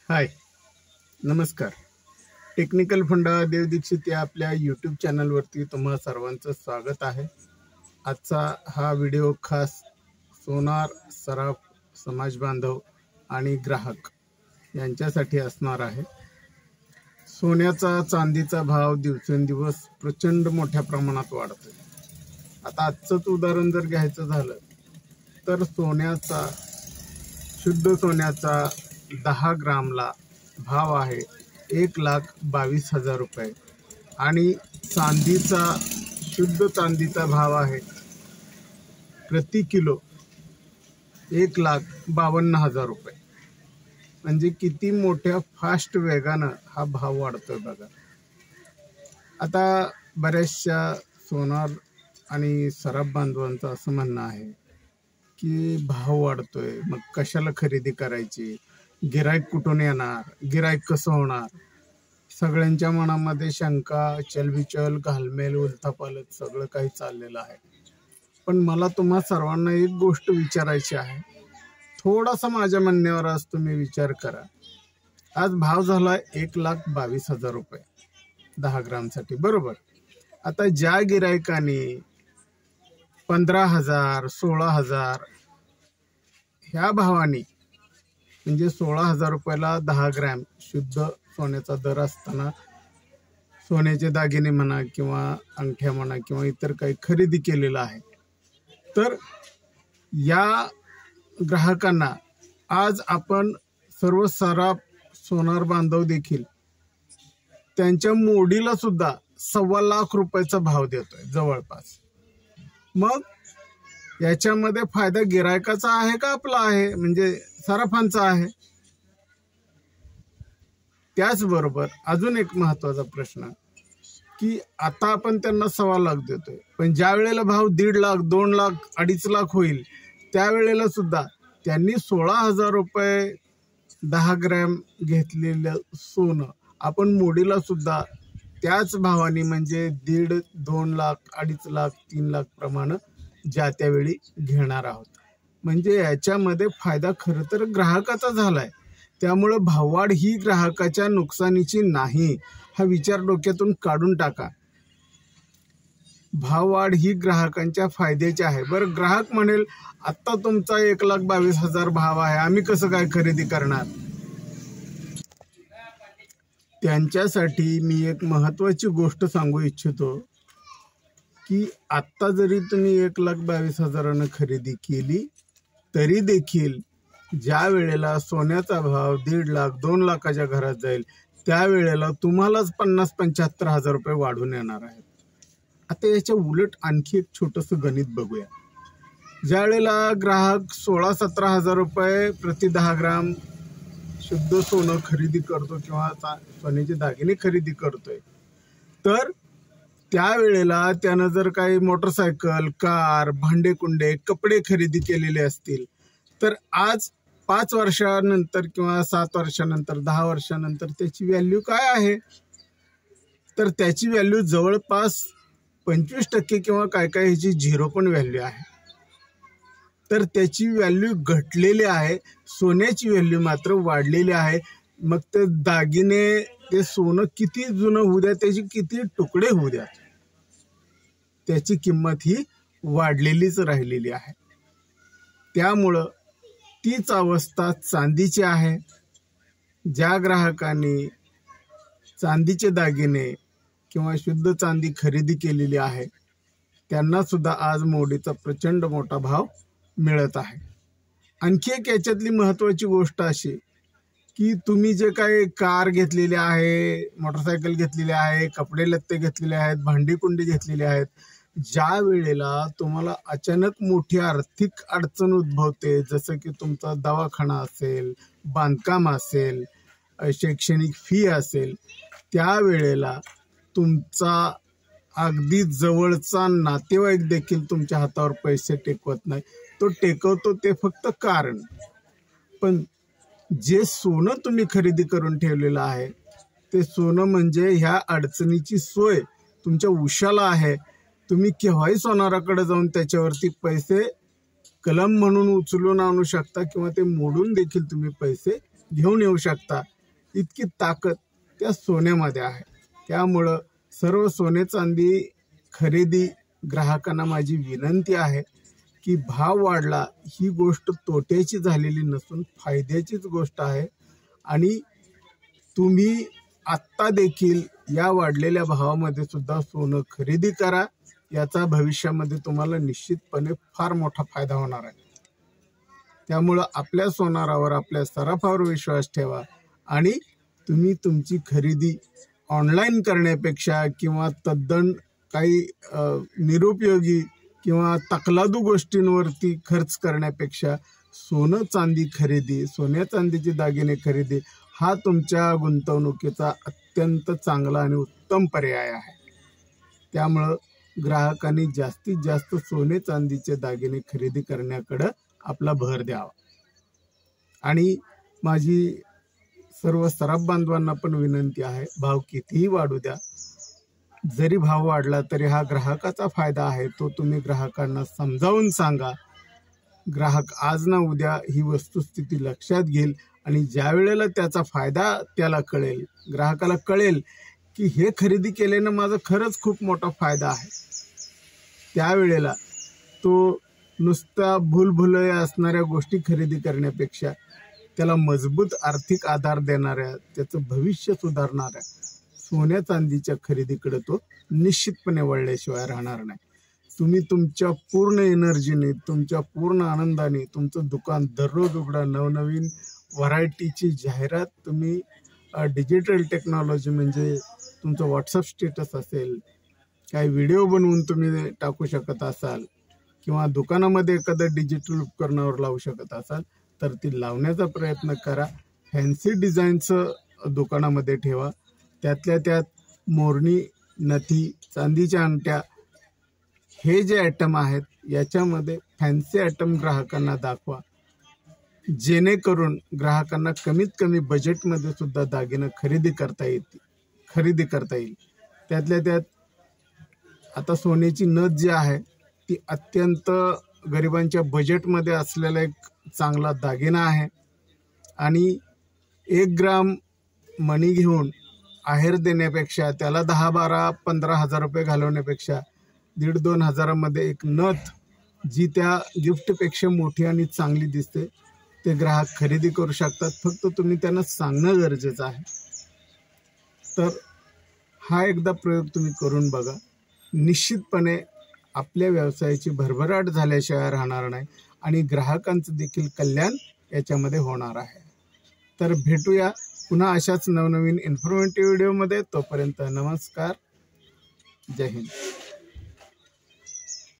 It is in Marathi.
हाय, नमस्कार. टेक्निकल फंडा देव दीक्षित या आपल्या यूट्यूब चॅनलवरती तुम्हा सर्वांचं स्वागत आहे. आजचा हा व्हिडिओ खास सोनार सराफ समाज बांधव आणि ग्राहक यांच्यासाठी असणार आहे. सोन्याचा चांदीचा भाव दिवसेंदिवस प्रचंड मोठ्या प्रमाणात वाढतोय. आता आजचंच उदाहरण जर घ्यायचं झालं तर शुद्ध सोन्याचा 10 ग्रामला भाव आहे 1,22,000 रुपये आणि शुद्ध चांदीचा भाव आहे प्रति किलो 1,52,000 रुपये. म्हणजे किती मोठ्या फास्ट वेगानं हा भाव वाढतोय बघा. आता बऱ्याचशा सोनार आणि सराफ बांधवांचं असं म्हणणं आहे की भाव वाढतोय, मग कशाला खरेदी करायची, गिराईक कुठून येणार, गिराईक कसं होणार. सगळ्यांच्या मनामध्ये शंका, चलबिचल, घालमेल, उलथापालथ सगळं काही चाललेलं आहे. पण मला तुम्हा सर्वांना एक गोष्ट विचारायची आहे. थोडासा माझ्या म्हणण्यावर आज तुम्ही विचार करा. आज भाव झाला 1,22,000 रुपये 10 ग्रामसाठी, बरोबर. आता ज्या गिराईकाने 15,000, 16,000 ह्या भावाने, म्हणजे 16,000 रुपयाला 10 ग्रॅम शुद्ध सोन्याचा दर असताना सोन्याचे दागिने म्हणा किंवा अंगठ्या म्हणा किंवा इतर काही खरेदी केलेलं आहे, तर या ग्राहकांना आज आपण सर्व सराफ सोनार बांधव देखील त्यांच्या मोडीला सुद्धा 1,25,00,000 रुपयाचा भाव देतोय जवळपास. मग याच्यामध्ये फायदा गिरायकाचा आहे का आपला आहे, म्हणजे सराफांचा आहे. त्याचबरोबर अजून एक महत्वाचा प्रश्न की आता आपण त्यांना 1,25,00,000 देतोय, पण ज्या वेळेला भाव 1,50,000, 2,00,000, 2,50,000 होईल त्यावेळेला सुद्धा त्यांनी 16,000 रुपये 10 ग्रॅम घेतलेलं सोनं आपण मोडीला सुद्धा त्याच भावाने, म्हणजे 1,50,000, 2,00,000, 2,50,000, 3,00,000 प्रमाणे ज्या त्यावेळी घेणार आहोत. म्हणजे याच्यामध्ये फायदा खरं तर ग्राहकाचा झालाय. त्यामुळे भाववाढ ही ग्राहकाच्या नुकसानीची नाही, हा विचार डोक्यातून काढून टाका. भाववाढ ही ग्राहकांच्या फायद्याची आहे. बरं, ग्राहक म्हणेल आता तुमचा 1,22,000 भाव आहे, आम्ही कसं काय खरेदी करणार. त्यांच्यासाठी मी एक महत्वाची गोष्ट सांगू इच्छितो की आत्ता जरी तुम्ही 1,22,000 खरेदी केली तरी देखील ज्या वेळेला सोन्याचा भाव 1,50,000, 2,00,000च्या घरात जाईल त्यावेळेला तुम्हालाच 50,000-75,000 रुपये वाढून येणार आहेत. आता याच्या उलट आणखी एक छोटंसं गणित बघूया. ज्या वेळेला ग्राहक 16,000-17,000 रुपये प्रति 10 ग्राम शुद्ध सोनं खरेदी करतो किंवा सोन्याचे दागिने खरेदी करतोय, तर त्यावेळेला त्यानं जर काही मोटरसायकल, कार, भांडेकुंडे, कपडे खरेदी केलेले असतील, तर आज 5 वर्षानंतर किंवा 7 वर्षानंतर, 10 वर्षानंतर त्याची व्हॅल्यू काय आहे, तर त्याची व्हॅल्यू जवळपास 25% किंवा काय काय ह्याची 0 पण व्हॅल्यू आहे. तर त्याची व्हॅल्यू घटलेली आहे, सोन्याची व्हॅल्यू मात्र वाढलेली आहे. मग ते दागिने, ते सोनं किती जुनं होऊ द्या, त्याचे किती तुकडे होऊ द्या, त्याची किंमत ही वाढलेलीच राहिलेली आहे. त्यामुळं तीच अवस्था चांदीची आहे. ज्या ग्राहकांनी चांदीचे दागिने किंवा शुद्ध चांदी खरेदी केलेली आहे त्यांना सुद्धा आज मोडीचा प्रचंड मोठा भाव मिळत आहे. आणखी एक याच्यातली महत्वाची गोष्ट अशी की तुम्ही जे काही कार घेतलेली आहे, मोटरसायकल घेतलेली आहे, कपडे लत्ते घेतलेले आहेत, भांडीकुंडी घेतलेली आहेत, ज्या वेळेला तुम्हाला अचानक मोठी आर्थिक अडचण उद्भवते, जसं की तुमचा दवाखाना असेल, बांधकाम असेल, शैक्षणिक फी असेल, त्यावेळेला तुमचा अगदी जवळचा नातेवाईक देखील तुमच्या हातावर पैसे टेकवत नाही. तो टेकवतो ते फक्त कारण. पण जे सोनं तुम्ही खरेदी करून ठेवलेलं आहे ते सोनं म्हणजे ह्या अडचणीची सोय तुमच्या उशाला आहे. तुम्ही केव्हाही सोनाराकडे जाऊन त्याच्यावरती पैसे कलम म्हणून उचलून आणू शकता किंवा ते मोडून देखील तुम्ही पैसे घेऊन येऊ शकता. इतकी ताकद त्या सोन्यामध्ये आहे। त्यामुळं सर्व सोने चांदी खरेदी ग्राहकांना माझी विनंती आहे की भाव वाढला ही गोष्ट तोट्याची झालेली नसून फायद्याचीच गोष्ट आहे आणि तुम्ही आत्ता देखील या वाढलेल्या भावामध्ये सुद्धा सोनं खरेदी करा। याचा भविष्यामध्ये तुम्हाला निश्चितपणे फार मोठा फायदा होणार आहे। त्यामुळं आपल्या सोनारावर आपल्या सराफावर विश्वास ठेवा आणि तुम्ही तुमची खरेदी ऑनलाईन करण्यापेक्षा किंवा तद्दन काही निरुपयोगी किंवा तकलादू गोष्टींवरती खर्च करण्यापेक्षा सोनं चांदी खरेदी, सोन्या चांदीचे दागिने खरेदी हा तुमच्या गुंतवणुकीचा अत्यंत चांगला आणि उत्तम पर्याय आहे। त्यामुळं ग्राहकांनी जास्तीत जास्त सोने चांदीचे दागिने खरेदी करण्याकडे आपला भर द्यावा। आणि माझी सर्व सराफ बांधवांना पण विनंती आहे, भाव कितीही वाढू द्या, जरी भाव वाढला तरी हा ग्राहकाचा फायदा आहे, तो तुम्ही ग्राहकांना समजावून सांगा। ग्राहक आज ना उद्या ही वस्तुस्थिती लक्षात घेईल आणि ज्या वेळेला त्याचा फायदा त्याला कळेल, ग्राहकाला कळेल की हे खरेदी केल्यानं माझा खरंच खूप मोठा फायदा आहे, त्यावेळेला तो नुसता भूलभुलया असणाऱ्या गोष्टी खरेदी करण्यापेक्षा त्याला मजबूत आर्थिक आधार देणाऱ्या, त्याचं भविष्य सुधारणाऱ्या सोन्या चांदीच्या खरेदीकडे तो निश्चितपणे वळल्याशिवाय राहणार नाही। तुम्ही तुमच्या पूर्ण एनर्जीने, तुमच्या पूर्ण आनंदाने तुमचं दुकान दररोज उघडा, नवनवीन व्हरायटीची जाहिरात तुम्ही डिजिटल टेक्नॉलॉजी म्हणजे तुमचं व्हॉट्सअप स्टेटस असेल, काही व्हिडिओ बनवून तुम्ही टाकू शकत असाल किंवा दुकानामध्ये एखादं डिजिटल उपकरणावर लावू शकत असाल तर ती लावण्याचा प्रयत्न करा। फॅन्सी डिझाईनचं दुकानामध्ये ठेवा, त्यातल्या त्यात मोरणी, नथी, चांदीच्या अंगठ्या हे जे आयटम आहेत याच्यामध्ये फॅन्सी आयटम ग्राहकांना दाखवा, जेणेकरून ग्राहकांना कमीत कमी बजेटमध्ये सुद्धा दागिने खरेदी करता येईल। त्यातल्या त्यात आता सोन्याची नथ जी आहे ती अत्यंत गरिबांच्या बजेटमध्ये असलेला एक चांगला दागिना आहे आणि 1 ग्राम मणी घेऊन आहेर देण्यापेक्षा, त्याला 10, 12, 15 हजार रुपये घालवण्यापेक्षा 1,5-2 हजारामध्ये एक नथ जी त्या गिफ्टपेक्षा मोठी आणि चांगली दिसते ते ग्राहक खरेदी करू शकतात। फक्त तुम्ही त्यांना सांगणं गरजेचं आहे। तर हा एकदा प्रयोग तुम्ही करून बघा, निश्चितपणे आपल्या व्यवसायाची भरभराट झाल्याशिवाय राहणार नाही आणि ग्राहकांचं देखील कल्याण याच्यामध्ये होणार आहे। तर भेटूया पुन्हा अशाच नवनवीन इन्फॉर्मेटिव्ह व्हिडिओमध्ये। तोपर्यंत नमस्कार, जय हिंद।